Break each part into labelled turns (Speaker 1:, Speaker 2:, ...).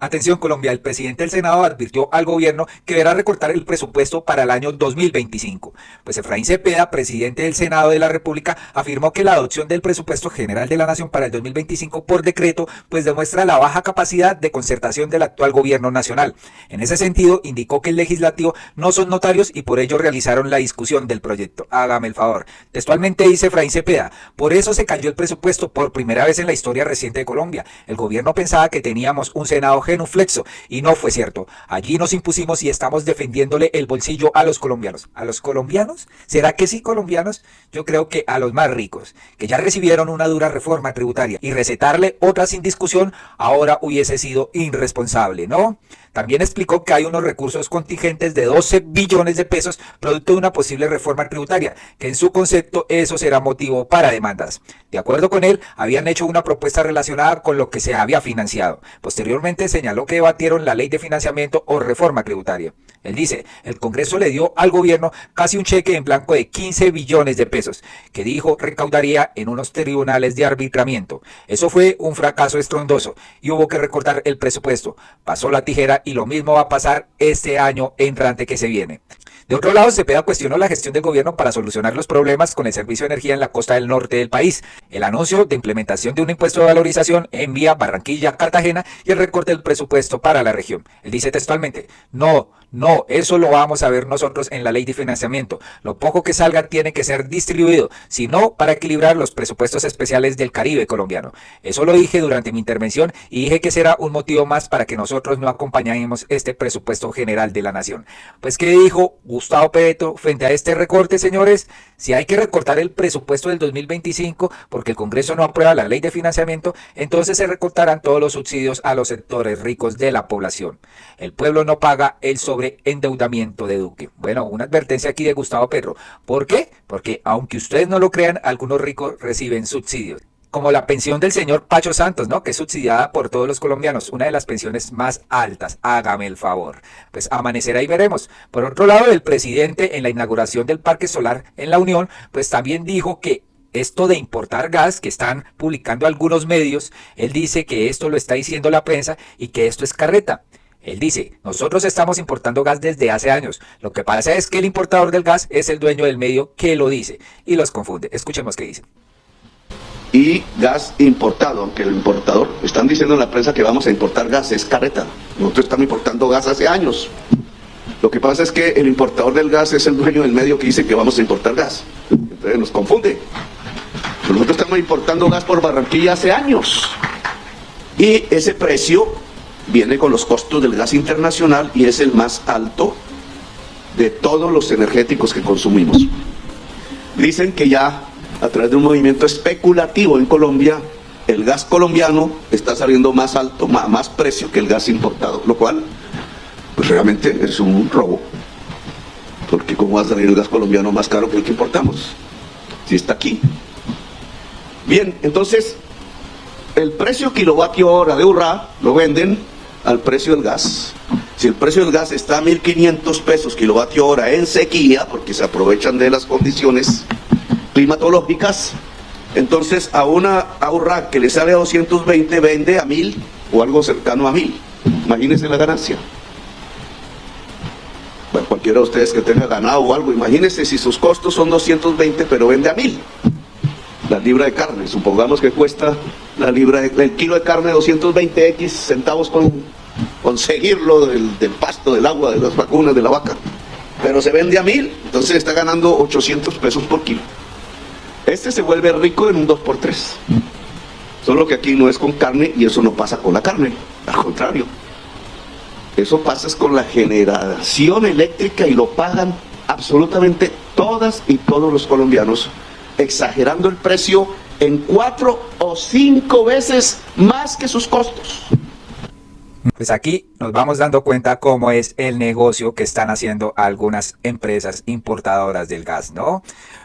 Speaker 1: Atención Colombia, el presidente del Senado advirtió al gobierno que deberá recortar el presupuesto para el año 2025. Pues Efraín Cepeda, presidente del Senado de la República, afirmó que la adopción del presupuesto general de la Nación para el 2025 por decreto pues demuestra la baja capacidad de concertación del actual gobierno nacional. En ese sentido, indicó que el legislativo no son notarios y por ello realizaron la discusión del proyecto. Hágame el favor. Textualmente dice Efraín Cepeda, por eso se cayó el presupuesto por primera vez en la historia reciente de Colombia. El gobierno pensaba que teníamos un Senado genuflexo y no fue cierto. Allí nos impusimos y estamos defendiéndole el bolsillo a los colombianos. ¿A los colombianos? ¿Será que sí colombianos? Yo creo que a los más ricos, que ya recibieron una dura reforma tributaria y recetarle otra sin discusión ahora hubiese sido irresponsable, ¿no? También explicó que hay unos recursos contingentes de 12 billones de pesos producto de una posible reforma tributaria, que en su concepto eso será motivo para demandas. De acuerdo con él, habían hecho una propuesta relacionada con lo que se había financiado. Posteriormente señaló que debatieron la ley de financiamiento o reforma tributaria. Él dice, el Congreso le dio al gobierno casi un cheque en blanco de 15 billones de pesos, que dijo recaudaría en unos tribunales de arbitramiento. Eso fue un fracaso estrondoso y hubo que recortar el presupuesto. Pasó la tijera y lo mismo va a pasar este año entrante que se viene. De otro lado, Cepeda cuestionó la gestión del gobierno para solucionar los problemas con el servicio de energía en la costa del norte del país, el anuncio de implementación de un impuesto de valorización en vía Barranquilla-Cartagena y el recorte del presupuesto para la región. Él dice textualmente, no, eso lo vamos a ver nosotros en la ley de financiamiento. Lo poco que salga tiene que ser distribuido, sino para equilibrar los presupuestos especiales del Caribe colombiano. Eso lo dije durante mi intervención y dije que será un motivo más para que nosotros no acompañemos este presupuesto general de la nación. Pues, ¿qué dijo Gustavo Petro frente a este recorte, señores? Si hay que recortar el presupuesto del 2025 porque el Congreso no aprueba la ley de financiamiento, entonces se recortarán todos los subsidios a los sectores ricos de la población. El pueblo no paga el sobreendeudamiento de Duque. Bueno, una advertencia aquí de Gustavo Petro. ¿Por qué? Porque aunque ustedes no lo crean, algunos ricos reciben subsidios. Como la pensión del señor Pacho Santos, ¿no? Que es subsidiada por todos los colombianos, una de las pensiones más altas, hágame el favor. Pues amanecerá y veremos. Por otro lado, el presidente en la inauguración del Parque Solar en la Unión, pues también dijo que esto de importar gas que están publicando algunos medios, él dice que esto lo está diciendo la prensa y que esto es carreta. Él dice, nosotros estamos importando gas desde hace años. Lo que pasa es que el importador del gas es el dueño del medio que lo dice y los confunde. Escuchemos qué dice.
Speaker 2: Y gas importado, aunque el importador, están diciendo en la prensa que vamos a importar gas, es carreta. Nosotros estamos importando gas hace años. Lo que pasa es que el importador del gas es el dueño del medio que dice que vamos a importar gas. Entonces nos confunde. Nosotros estamos importando gas por Barranquilla hace años. Y ese precio viene con los costos del gas internacional y es el más alto de todos los energéticos que consumimos. Dicen que ya a través de un movimiento especulativo en Colombia, el gas colombiano está saliendo más alto, más precio que el gas importado, lo cual pues realmente es un robo, porque ¿cómo va a salir el gas colombiano más caro que el que importamos? Si está aquí. Bien, entonces el precio kilovatio hora de Urrá lo venden al precio del gas. Si el precio del gas está a 1.500 pesos kilovatio hora en sequía, porque se aprovechan de las condiciones climatológicas, entonces a Urrá que le sale a 220 vende a 1.000 o algo cercano a 1.000. Imagínense la ganancia. Bueno, cualquiera de ustedes que tenga ganado o algo, imagínense si sus costos son 220 pero vende a 1.000. La libra de carne, supongamos que cuesta el kilo de carne 220 centavos con conseguirlo del pasto, del agua, de las vacunas, de la vaca, pero se vende a 1.000, entonces está ganando 800 pesos por kilo. Este se vuelve rico en un 2x3. Solo que aquí no es con carne y eso no pasa con la carne, al contrario. Eso pasa con la generación eléctrica y lo pagan absolutamente todas y todos los colombianos, exagerando el precio en 4 o 5 veces más que sus costos.
Speaker 1: Pues aquí nos vamos dando cuenta cómo es el negocio que están haciendo algunas empresas importadoras del gas, ¿no?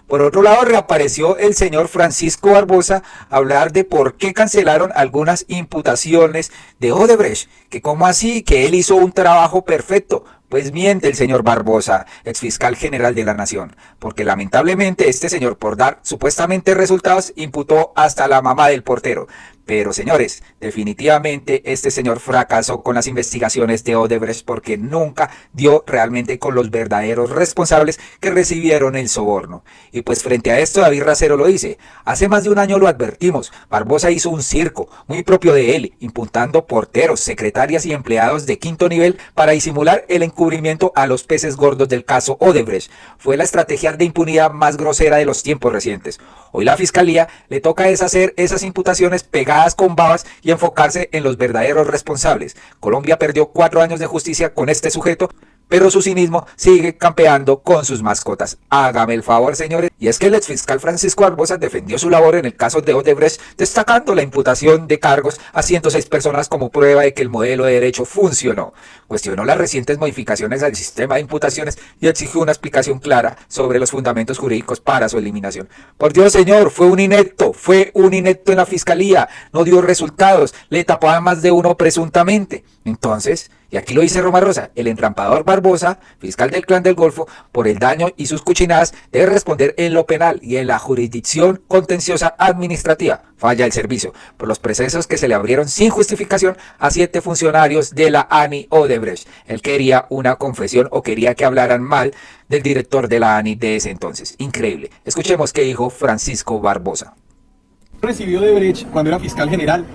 Speaker 1: Por otro lado, reapareció el señor Francisco Barbosa a hablar de por qué cancelaron algunas imputaciones de Odebrecht, que cómo así, que él hizo un trabajo perfecto. Pues miente el señor Barbosa, exfiscal general de la Nación, porque lamentablemente este señor, por dar supuestamente resultados, imputó hasta la mamá del portero. Pero señores, definitivamente este señor fracasó con las investigaciones de Odebrecht porque nunca dio realmente con los verdaderos responsables que recibieron el soborno. Y pues frente a esto David Racero lo dice: hace más de un año lo advertimos, Barbosa hizo un circo muy propio de él, imputando porteros, secretarias y empleados de quinto nivel para disimular el encubrimiento a los peces gordos del caso Odebrecht. Fue la estrategia de impunidad más grosera de los tiempos recientes. Hoy la Fiscalía le toca deshacer esas imputaciones pegadas con babas y enfocarse en los verdaderos responsables. Colombia perdió 4 años de justicia con este sujeto, pero su cinismo sigue campeando con sus mascotas. Hágame el favor, señores. Y es que el exfiscal Francisco Barbosa defendió su labor en el caso de Odebrecht, destacando la imputación de cargos a 106 personas como prueba de que el modelo de derecho funcionó. Cuestionó las recientes modificaciones al sistema de imputaciones y exigió una explicación clara sobre los fundamentos jurídicos para su eliminación. Por Dios, señor, fue un inepto en la fiscalía, no dio resultados, le tapó a más de uno presuntamente. Entonces, y aquí lo dice Roma Rosa, el entrampador Barbosa, fiscal del Clan del Golfo, por el daño y sus cuchinadas, debe responder en lo penal y en la jurisdicción contenciosa administrativa. Falla el servicio por los procesos que se le abrieron sin justificación a 7 funcionarios de la ANI Odebrecht. Él quería una confesión o quería que hablaran mal del director de la ANI de ese entonces. Increíble. Escuchemos qué dijo Francisco Barbosa.
Speaker 3: Recibió Odebrecht cuando era fiscal general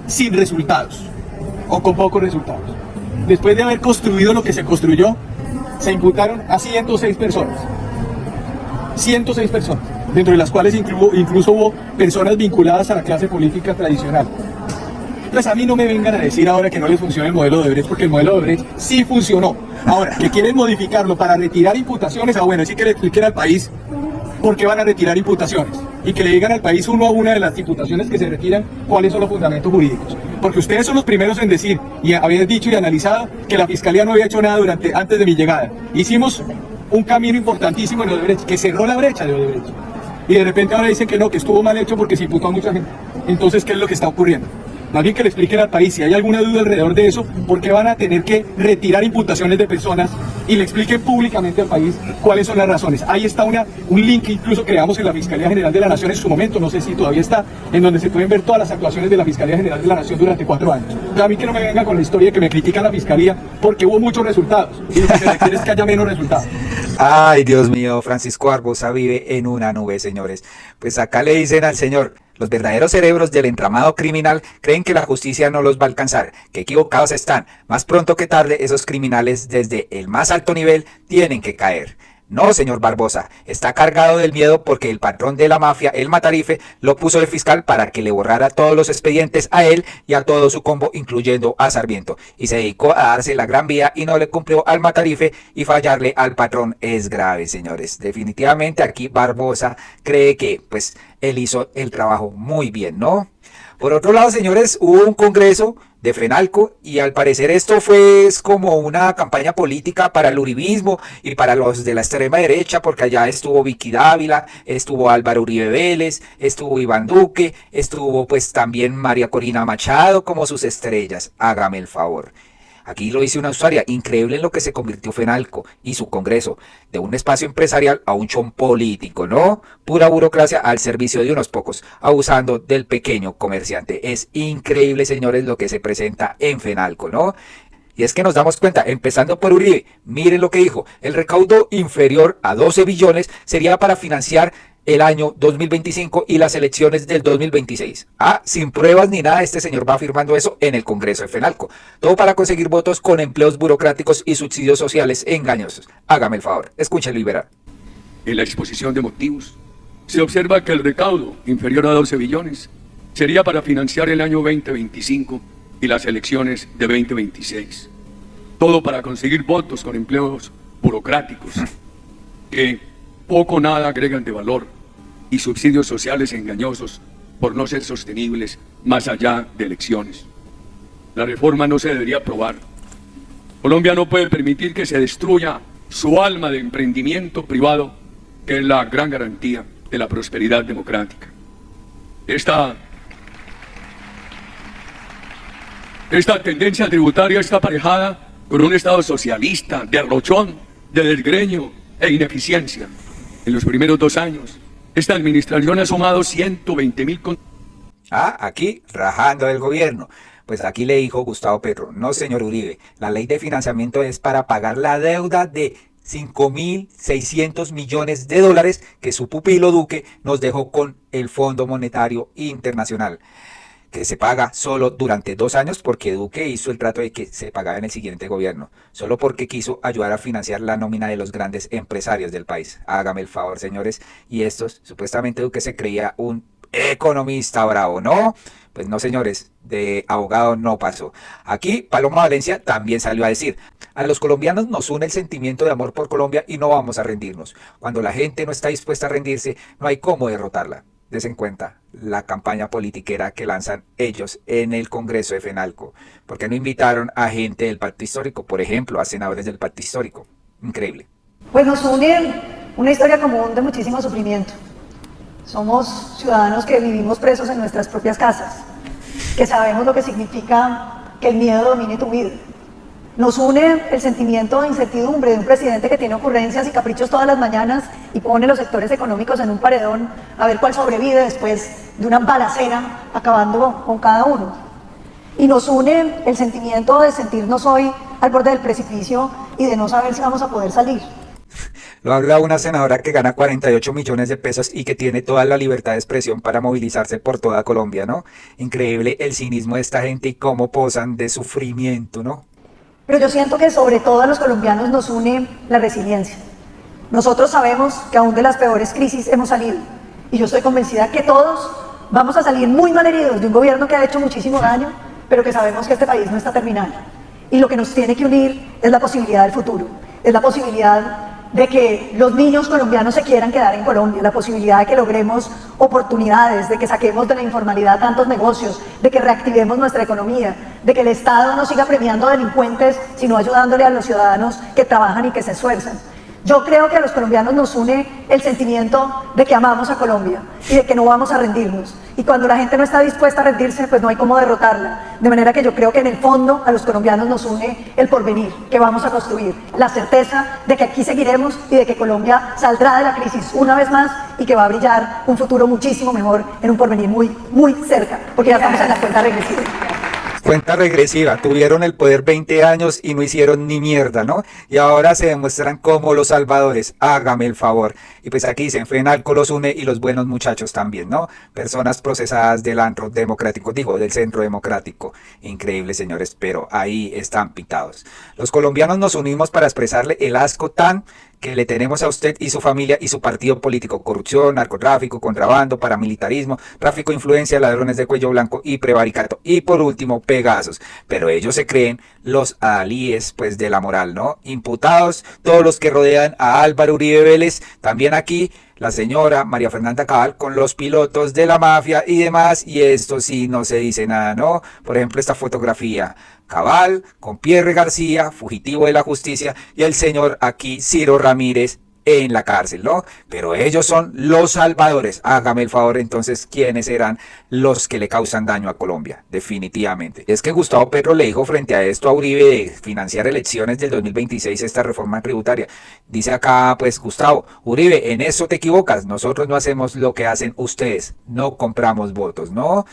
Speaker 3: sin resultados o con pocos resultados. Después de haber construido lo que se construyó, se imputaron a 106 personas. 106 personas, dentro de las cuales incluso hubo personas vinculadas a la clase política tradicional. Entonces a mí no me vengan a decir ahora que no les funciona el modelo de Odebrecht, porque el modelo de Odebrecht sí funcionó. Ahora, que quieren modificarlo para retirar imputaciones, bueno, sí que le expliquen al país por qué van a retirar imputaciones y que le digan al país uno a una de las imputaciones que se retiran cuáles son los fundamentos jurídicos. Porque ustedes son los primeros en decir, y habían dicho y analizado, que la Fiscalía no había hecho nada antes de mi llegada. Hicimos un camino importantísimo en Odebrecht, que cerró la brecha de Odebrecht. Y de repente ahora dicen que no, que estuvo mal hecho porque se imputó a mucha gente. Entonces, ¿qué es lo que está ocurriendo? Más bien que le expliquen al país si hay alguna duda alrededor de eso, por qué van a tener que retirar imputaciones de personas y le expliquen públicamente al país cuáles son las razones. Ahí está un link que incluso creamos en la Fiscalía General de la Nación en su momento, no sé si todavía está, en donde se pueden ver todas las actuaciones de la Fiscalía General de la Nación durante 4 años. A mí que no me venga con la historia que me critica la Fiscalía porque hubo muchos resultados y lo que se requiere es que haya menos resultados.
Speaker 1: Ay, Dios mío, Francisco Barbosa vive en una nube, señores. Pues acá le dicen al señor: los verdaderos cerebros del entramado criminal creen que la justicia no los va a alcanzar, que equivocados están. Más pronto que tarde, esos criminales desde el más alto nivel tienen que caer. No, señor Barbosa, está cargado del miedo porque el patrón de la mafia, el Matarife, lo puso de fiscal para que le borrara todos los expedientes a él y a todo su combo, incluyendo a Sarmiento. Y se dedicó a darse la gran vida y no le cumplió al Matarife, y fallarle al patrón es grave, señores. Definitivamente aquí Barbosa cree que, pues, él hizo el trabajo muy bien, ¿no? Por otro lado, señores, hubo un congreso de Fenalco y al parecer esto fue como una campaña política para el uribismo y para los de la extrema derecha, porque allá estuvo Vicky Dávila, estuvo Álvaro Uribe Vélez, estuvo Iván Duque, estuvo pues también María Corina Machado como sus estrellas. Hágame el favor. Aquí lo dice una usuaria: increíble en lo que se convirtió Fenalco y su congreso, de un espacio empresarial a un show político, ¿no? Pura burocracia al servicio de unos pocos, abusando del pequeño comerciante. Es increíble, señores, lo que se presenta en Fenalco, ¿no? Y es que nos damos cuenta, empezando por Uribe, miren lo que dijo: el recaudo inferior a 12 billones sería para financiar el año 2025 y las elecciones del 2026. Sin pruebas ni nada, este señor va afirmando eso en el Congreso de Fenalco. Todo para conseguir votos con empleos burocráticos y subsidios sociales engañosos. Hágame el favor, escúchelo y verá.
Speaker 4: En la exposición de motivos se observa que el recaudo inferior a 12 billones sería para financiar el año 2025 y las elecciones de 2026. Todo para conseguir votos con empleos burocráticos que poco o nada agregan de valor y subsidios sociales engañosos por no ser sostenibles más allá de elecciones. La reforma no se debería aprobar. Colombia no puede permitir que se destruya su alma de emprendimiento privado, que es la gran garantía de la prosperidad democrática. Esta tendencia tributaria está aparejada con un Estado socialista, derrochón, de desgreño e ineficiencia. En los primeros 2 años, esta administración ha sumado 120.000
Speaker 1: Ah, aquí rajando del gobierno. Pues aquí le dijo Gustavo Petro, no señor Uribe, la ley de financiamiento es para pagar la deuda de 5.600 millones de dólares que su pupilo Duque nos dejó con el Fondo Monetario Internacional, que se paga solo durante 2 años porque Duque hizo el trato de que se pagaba en el siguiente gobierno, solo porque quiso ayudar a financiar la nómina de los grandes empresarios del país. Hágame el favor, señores. Y estos, supuestamente Duque se creía un economista bravo, ¿no? Pues no, señores, de abogado no pasó. Aquí Paloma Valencia también salió a decir, a los colombianos nos une el sentimiento de amor por Colombia y no vamos a rendirnos. Cuando la gente no está dispuesta a rendirse, no hay cómo derrotarla. Des en cuenta la campaña politiquera que lanzan ellos en el Congreso de FENALCO. ¿Por qué no invitaron a gente del Pacto Histórico? Por ejemplo, a senadores del Pacto Histórico. Increíble.
Speaker 5: Pues nos une una historia común de muchísimo sufrimiento. Somos ciudadanos que vivimos presos en nuestras propias casas, que sabemos lo que significa que el miedo domine tu vida. Nos une el sentimiento de incertidumbre de un presidente que tiene ocurrencias y caprichos todas las mañanas y pone los sectores económicos en un paredón a ver cuál sobrevive después de una balacera acabando con cada uno. Y nos une el sentimiento de sentirnos hoy al borde del precipicio y de no saber si vamos a poder salir.
Speaker 1: Lo habla una senadora que gana 48 millones de pesos y que tiene toda la libertad de expresión para movilizarse por toda Colombia, ¿no? Increíble el cinismo de esta gente y cómo posan de sufrimiento, ¿no?
Speaker 5: Pero yo siento que sobre todo a los colombianos nos une la resiliencia. Nosotros sabemos que aún de las peores crisis hemos salido. Y yo estoy convencida que todos vamos a salir muy mal heridos de un gobierno que ha hecho muchísimo daño, pero que sabemos que este país no está terminado. Y lo que nos tiene que unir es la posibilidad del futuro. Es la posibilidad de que los niños colombianos se quieran quedar en Colombia, la posibilidad de que logremos oportunidades, de que saquemos de la informalidad tantos negocios, de que reactivemos nuestra economía, de que el Estado no siga premiando delincuentes, sino ayudándole a los ciudadanos que trabajan y que se esfuerzan. Yo creo que a los colombianos nos une el sentimiento de que amamos a Colombia y de que no vamos a rendirnos. Y cuando la gente no está dispuesta a rendirse, pues no hay cómo derrotarla. De manera que yo creo que en el fondo a los colombianos nos une el porvenir que vamos a construir, la certeza de que aquí seguiremos y de que Colombia saldrá de la crisis una vez más y que va a brillar un futuro muchísimo mejor en un porvenir muy, muy cerca, porque ya estamos en la cuenta regresiva.
Speaker 1: Cuenta regresiva, tuvieron el poder 20 años y no hicieron ni mierda, ¿no? Y ahora se demuestran como los salvadores, hágame el favor. Y pues aquí dicen, FENALCO los une y los buenos muchachos también, ¿no? Personas procesadas del antro democrático, digo, del centro democrático. Increíble, señores, pero ahí están pintados. Los colombianos nos unimos para expresarle el asco tan que le tenemos a usted y su familia y su partido político. Corrupción, narcotráfico, contrabando, paramilitarismo, tráfico de influencia, ladrones de cuello blanco y prevaricato. Y por último, Pegasus. Pero ellos se creen los adalíes, pues, de la moral, ¿no? Imputados, todos los que rodean a Álvaro Uribe Vélez. También aquí la señora María Fernanda Cabal con los pilotos de la mafia y demás. Y esto sí no se dice nada, ¿no? Por ejemplo, esta fotografía. Cabal con Pierre García, fugitivo de la justicia, y el señor aquí Ciro Ramírez en la cárcel, ¿no? Pero ellos son los salvadores. Hágame el favor, entonces, ¿quiénes serán los que le causan daño a Colombia? Definitivamente. Es que Gustavo Petro le dijo frente a esto a Uribe de financiar elecciones del 2026, esta reforma tributaria. Dice acá, pues, Gustavo, Uribe, en eso te equivocas. Nosotros no hacemos lo que hacen ustedes. No compramos votos, ¿no?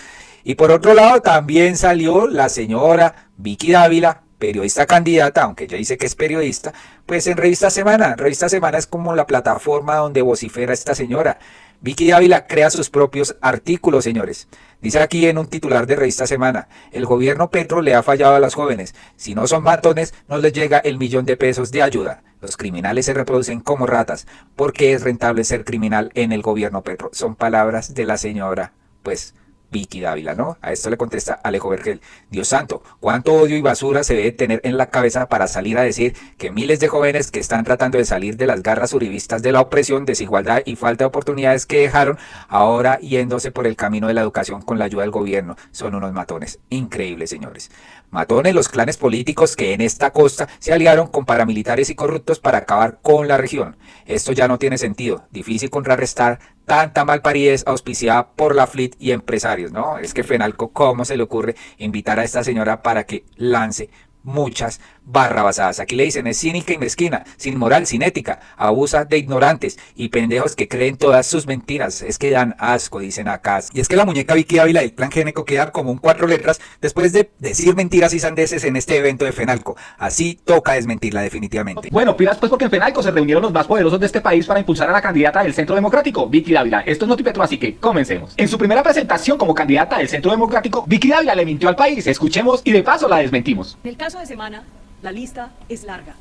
Speaker 1: Y por otro lado, también salió la señora Vicky Dávila, periodista candidata, aunque ella dice que es periodista, pues en Revista Semana. Revista Semana es como la plataforma donde vocifera esta señora. Vicky Dávila crea sus propios artículos, señores. Dice aquí en un titular de Revista Semana, el gobierno Petro le ha fallado a las jóvenes. Si no son matones, no les llega el $1.000.000 de ayuda. Los criminales se reproducen como ratas. ¿Por qué es rentable ser criminal en el gobierno Petro? Son palabras de la señora, pues, Vicky Dávila, ¿no? A esto le contesta Alejo Vergel. Dios santo, cuánto odio y basura se debe tener en la cabeza para salir a decir que miles de jóvenes que están tratando de salir de las garras uribistas de la opresión, desigualdad y falta de oportunidades que dejaron, ahora yéndose por el camino de la educación con la ayuda del gobierno, son unos matones. Increíble, señores. Matones los clanes políticos que en esta costa se aliaron con paramilitares y corruptos para acabar con la región. Esto ya no tiene sentido. Difícil contrarrestar tanta malparidez auspiciada por la FLIT y empresarios, ¿no? Es que FENALCO, ¿cómo se le ocurre invitar a esta señora para que lance muchas barrabasadas. Aquí le dicen, es cínica y mezquina, sin moral, sin ética, abusa de ignorantes y pendejos que creen todas sus mentiras. Es que dan asco, dicen acá. Y es que la muñeca Vicky Ávila del Plan Génico queda como un 4 letras después de decir mentiras y sandeces en este evento de FENALCO. Así toca desmentirla definitivamente.
Speaker 6: Bueno, pilas pues, porque en FENALCO se reunieron los más poderosos de este país para impulsar a la candidata del Centro Democrático, Vicky Dávila. Esto es Notipetro, así que comencemos. En su primera presentación como candidata del Centro Democrático, Vicky Dávila le mintió al país. Escuchemos y de paso la desmentimos.
Speaker 7: En el caso de Semana, la lista es larga.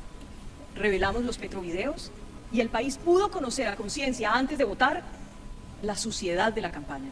Speaker 7: Revelamos los petrovideos y el país pudo conocer a conciencia antes de votar la suciedad de la campaña.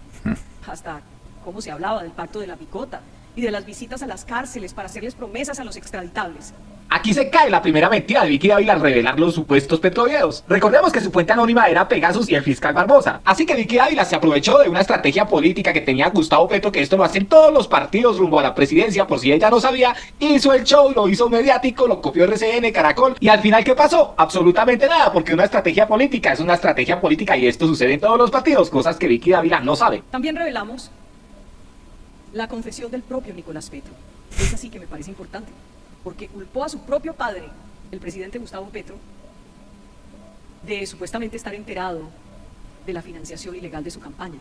Speaker 7: Hasta cómo se hablaba del pacto de la picota y de las visitas a las cárceles para hacerles promesas a los extraditables.
Speaker 6: Aquí se cae la primera mentira de Vicky Dávila al revelar los supuestos petrovideos. Recordemos que su fuente anónima era Pegasus y el fiscal Barbosa. Así que Vicky Dávila se aprovechó de una estrategia política que tenía Gustavo Petro, que esto lo hacen todos los partidos rumbo a la presidencia, por si ella no sabía, hizo el show, lo hizo mediático, lo copió RCN, Caracol, y al final ¿qué pasó? Absolutamente nada, porque una estrategia política es una estrategia política y esto sucede en todos los partidos, cosas que Vicky Dávila no sabe.
Speaker 7: También revelamos la confesión del propio Nicolás Petro. Es así que me parece importante, porque culpó a su propio padre, el presidente Gustavo Petro, de supuestamente estar enterado de la financiación ilegal de su campaña.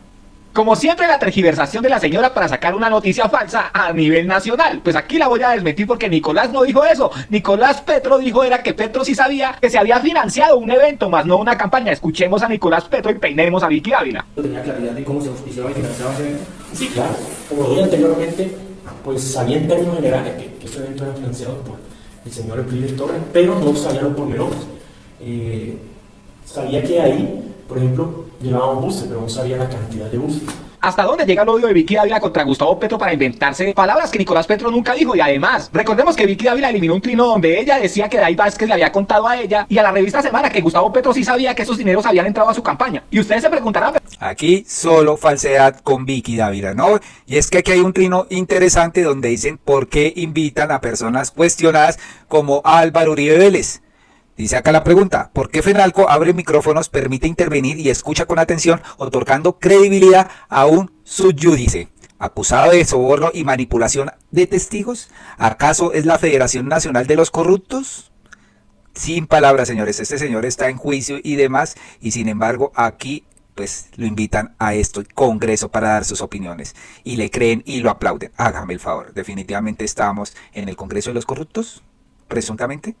Speaker 6: Como siempre, la tergiversación de la señora para sacar una noticia falsa a nivel nacional. Pues aquí la voy a desmentir porque Nicolás no dijo eso. Nicolás Petro dijo era que Petro sí sabía que se había financiado un evento, más no una campaña. Escuchemos a Nicolás Petro y peinemos a Vicky Dávila.
Speaker 8: ¿Tenía claridad de cómo se auspiciaba y financiaba ese evento? Sí, claro. Como lo dije anteriormente, pues sabía en términos generales que ese evento era financiado por el señor Euclides Torres, pero no sabía los pormenores. Sabía que ahí, por ejemplo, llevaban buses, pero no sabía la cantidad de buses.
Speaker 6: ¿Hasta dónde llega el odio de Vicky Dávila contra Gustavo Petro para inventarse palabras que Nicolás Petro nunca dijo? Y además, recordemos que Vicky Dávila eliminó un trino donde ella decía que Day Vázquez le había contado a ella y a la revista Semana que Gustavo Petro sí sabía que esos dineros habían entrado a su campaña. Y ustedes se preguntarán...
Speaker 1: Aquí solo falsedad con Vicky Dávila, ¿no? Y es que aquí hay un trino interesante donde dicen por qué invitan a personas cuestionadas como Álvaro Uribe Vélez. Dice acá la pregunta, ¿por qué FENALCO abre micrófonos, permite intervenir y escucha con atención, otorgando credibilidad a un subyúdice acusado de soborno y manipulación de testigos? ¿Acaso es la Federación Nacional de los Corruptos? Sin palabras, señores, este señor está en juicio y demás, y sin embargo aquí pues lo invitan a esto, el Congreso, para dar sus opiniones, y le creen y lo aplauden. Hágame el favor, definitivamente estamos en el Congreso de los Corruptos, presuntamente.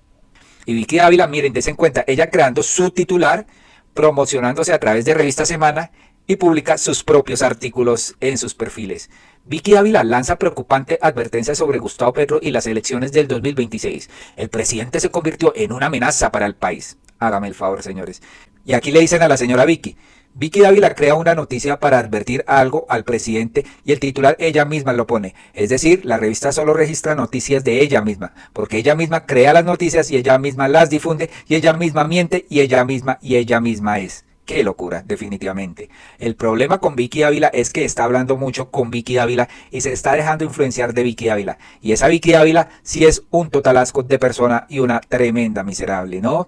Speaker 1: Y Vicky Dávila, miren, des en cuenta, ella creando su titular, promocionándose a través de Revista Semana y publica sus propios artículos en sus perfiles. Vicky Dávila lanza preocupante advertencia sobre Gustavo Petro y las elecciones del 2026. El presidente se convirtió en una amenaza para el país. Hágame el favor, señores. Y aquí le dicen a la señora Vicky Dávila crea una noticia para advertir algo al presidente y el titular ella misma lo pone. Es decir, la revista solo registra noticias de ella misma, porque ella misma crea las noticias y ella misma las difunde y ella misma miente y ella misma es. ¡Qué locura! Definitivamente. El problema con Vicky Dávila es que está hablando mucho con Vicky Dávila y se está dejando influenciar de Vicky Dávila. Y esa Vicky Dávila sí es un total asco de persona y una tremenda miserable, ¿no?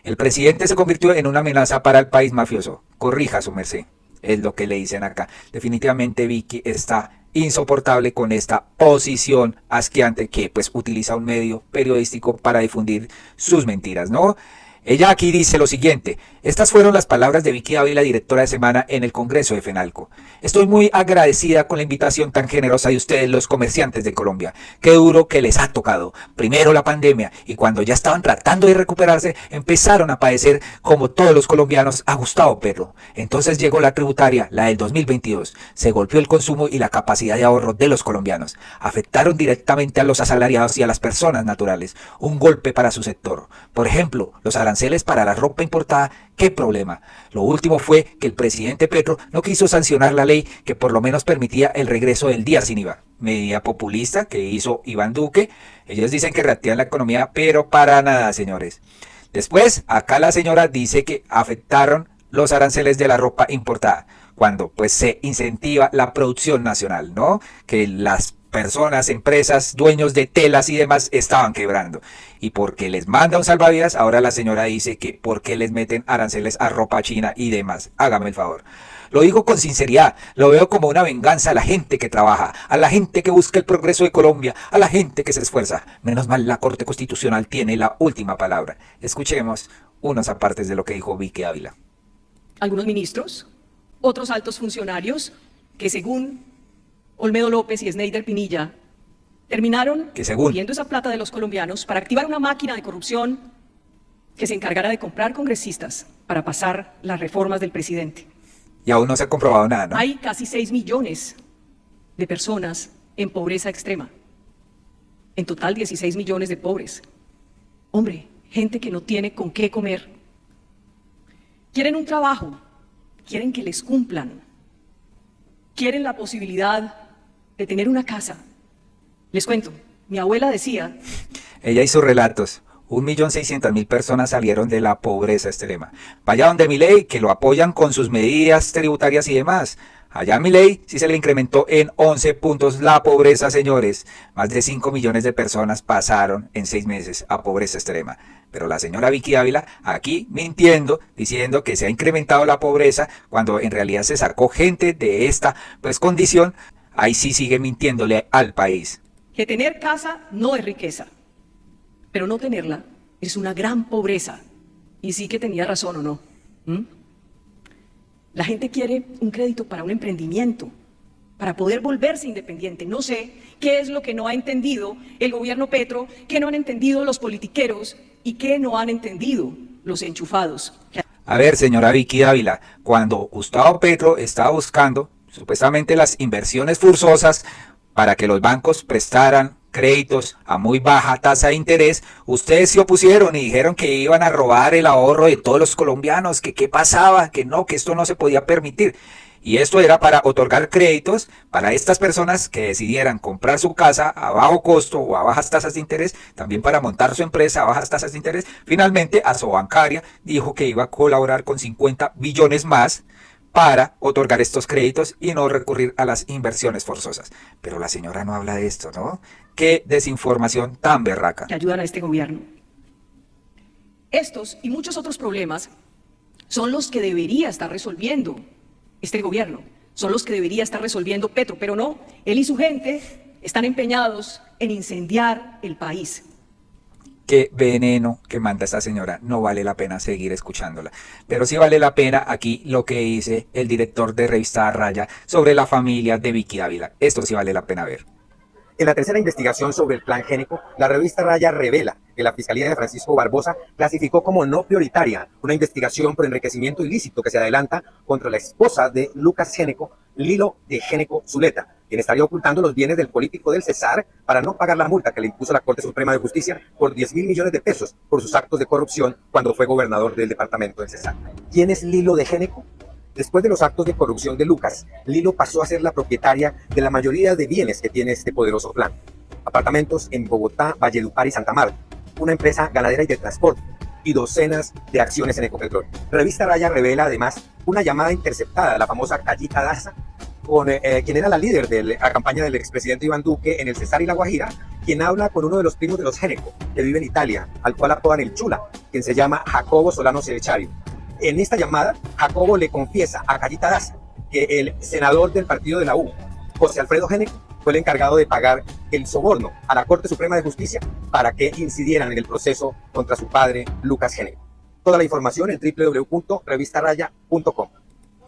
Speaker 1: El presidente se convirtió en una amenaza para el país mafioso. Corrija su merced, es lo que le dicen acá. Definitivamente Vicky está insoportable con esta posición asqueante que pues utiliza un medio periodístico para difundir sus mentiras, ¿no? Ella aquí dice lo siguiente: estas fueron las palabras de Vicky Dávila, directora de Semana en el Congreso de FENALCO. Estoy muy agradecida con la invitación tan generosa de ustedes, los comerciantes de Colombia. Qué duro que les ha tocado. Primero la pandemia, y cuando ya estaban tratando de recuperarse, empezaron a padecer, como todos los colombianos, a Gustavo Petro. Entonces llegó la tributaria, la del 2022. Se golpeó el consumo y la capacidad de ahorro de los colombianos. Afectaron directamente a los asalariados y a las personas naturales. Un golpe para su sector. Por ejemplo, los aranceles para la ropa importada. ¿Qué problema? Lo último fue que el presidente Petro no quiso sancionar la ley que por lo menos permitía el regreso del día sin IVA. Medida populista que hizo Iván Duque. Ellos dicen que reactivan la economía, pero para nada, señores. Después, acá la señora dice que afectaron los aranceles de la ropa importada, cuando pues se incentiva la producción nacional, ¿no? Que las personas, empresas, dueños de telas y demás estaban quebrando. Y porque les manda un salvavidas, ahora la señora dice que porque les meten aranceles a ropa china y demás. Hágame el favor. Lo digo con sinceridad, lo veo como una venganza a la gente que trabaja, a la gente que busca el progreso de Colombia, a la gente que se esfuerza. Menos mal la Corte Constitucional tiene la última palabra. Escuchemos unos apartes de lo que dijo Vicky Ávila.
Speaker 7: Algunos ministros, otros altos funcionarios que según Olmedo López y Sneider Pinilla terminaron cogiendo esa plata de los colombianos para activar una máquina de corrupción que se encargara de comprar congresistas para pasar las reformas del presidente.
Speaker 1: Y aún no se ha comprobado nada, ¿no?
Speaker 7: Hay casi 6 millones de personas en pobreza extrema. En total 16 millones de pobres. Hombre, gente que no tiene con qué comer. Quieren un trabajo, quieren que les cumplan. Quieren la posibilidad de tener una casa. Les cuento, mi abuela decía...
Speaker 1: Ella hizo relatos. 1.600.000 personas salieron de la pobreza extrema. Vaya donde Milei, que lo apoyan con sus medidas tributarias y demás. Allá a Milei sí se le incrementó en 11 puntos la pobreza, señores. Más de 5 millones de personas pasaron en 6 meses a pobreza extrema. Pero la señora Vicky Ávila aquí mintiendo, diciendo que se ha incrementado la pobreza, cuando en realidad se sacó gente de esta condición. Ahí sí sigue mintiéndole al país.
Speaker 7: Que tener casa no es riqueza. Pero no tenerla es una gran pobreza. Y sí que tenía razón, ¿o no? La gente quiere un crédito para un emprendimiento, para poder volverse independiente. No sé qué es lo que no ha entendido el gobierno Petro, qué no han entendido los politiqueros y qué no han entendido los enchufados.
Speaker 1: A ver, señora Vicky Ávila, cuando Gustavo Petro estaba buscando supuestamente las inversiones forzosas para que los bancos prestaran créditos a muy baja tasa de interés, ustedes se opusieron y dijeron que iban a robar el ahorro de todos los colombianos, que qué pasaba, que no, que esto no se podía permitir. Y esto era para otorgar créditos para estas personas que decidieran comprar su casa a bajo costo o a bajas tasas de interés, también para montar su empresa a bajas tasas de interés. Finalmente, Asobancaria dijo que iba a colaborar con 50 billones más para otorgar estos créditos y no recurrir a las inversiones forzosas. Pero la señora no habla de esto, ¿no? Qué desinformación tan berraca.
Speaker 7: Que ayudan a este gobierno. Estos y muchos otros problemas son los que debería estar resolviendo este gobierno. Son los que debería estar resolviendo Petro, pero no. Él y su gente están empeñados en incendiar el país.
Speaker 1: Qué veneno que manda esta señora, no vale la pena seguir escuchándola. Pero sí vale la pena aquí lo que dice el director de Revista Raya sobre la familia de Vicky Ávila. Esto sí vale la pena ver.
Speaker 9: En la tercera investigación sobre el plan Génico, la revista Raya revela que la Fiscalía de Francisco Barbosa clasificó como no prioritaria una investigación por enriquecimiento ilícito que se adelanta contra la esposa de Lucas Génico, Lilo de Génico Zuleta, quien estaría ocultando los bienes del político del Cesar para no pagar la multa que le impuso la Corte Suprema de Justicia por 10.000 millones de pesos por sus actos de corrupción cuando fue gobernador del departamento del Cesar. ¿Quién es Lilo de Génico? Después de los actos de corrupción de Lucas, Lilo pasó a ser la propietaria de la mayoría de bienes que tiene este poderoso plan. Apartamentos en Bogotá, Valledupar y Santa Marta, una empresa ganadera y de transporte, y docenas de acciones en Ecopetrol. Revista Raya revela además una llamada interceptada de la famosa Callita Daza, con quien era la líder de la campaña del expresidente Iván Duque en el Cesar y La Guajira, quien habla con uno de los primos de los Génico, que vive en Italia, al cual apodan el Chula, quien se llama Jacobo Solano Cedechario. En esta llamada, Jacobo le confiesa a Callita Daza que el senador del partido de la U, José Alfredo Génico, fue el encargado de pagar el soborno a la Corte Suprema de Justicia para que incidieran en el proceso contra su padre, Lucas Génico. Toda la información en www.revistaraya.com.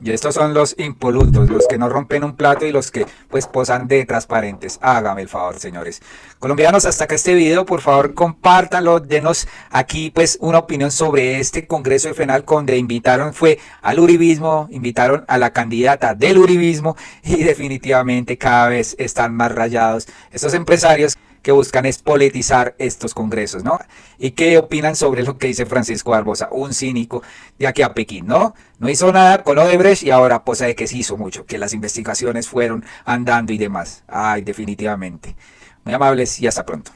Speaker 1: Y estos son los impolutos, los que no rompen un plato y los que pues posan de transparentes. Hágame el favor, señores. Colombianos, hasta acá este video, por favor compártanlo, denos aquí pues una opinión sobre este congreso de FENALCO donde invitaron fue al uribismo, invitaron a la candidata del uribismo y definitivamente cada vez están más rayados estos empresarios que buscan es politizar estos congresos, ¿no? ¿Y qué opinan sobre lo que dice Francisco Barbosa? Un cínico de aquí a Pekín, ¿no? No hizo nada con Odebrecht y ahora posa de que sí hizo mucho, que las investigaciones fueron andando y demás. Ay, definitivamente. Muy amables y hasta pronto.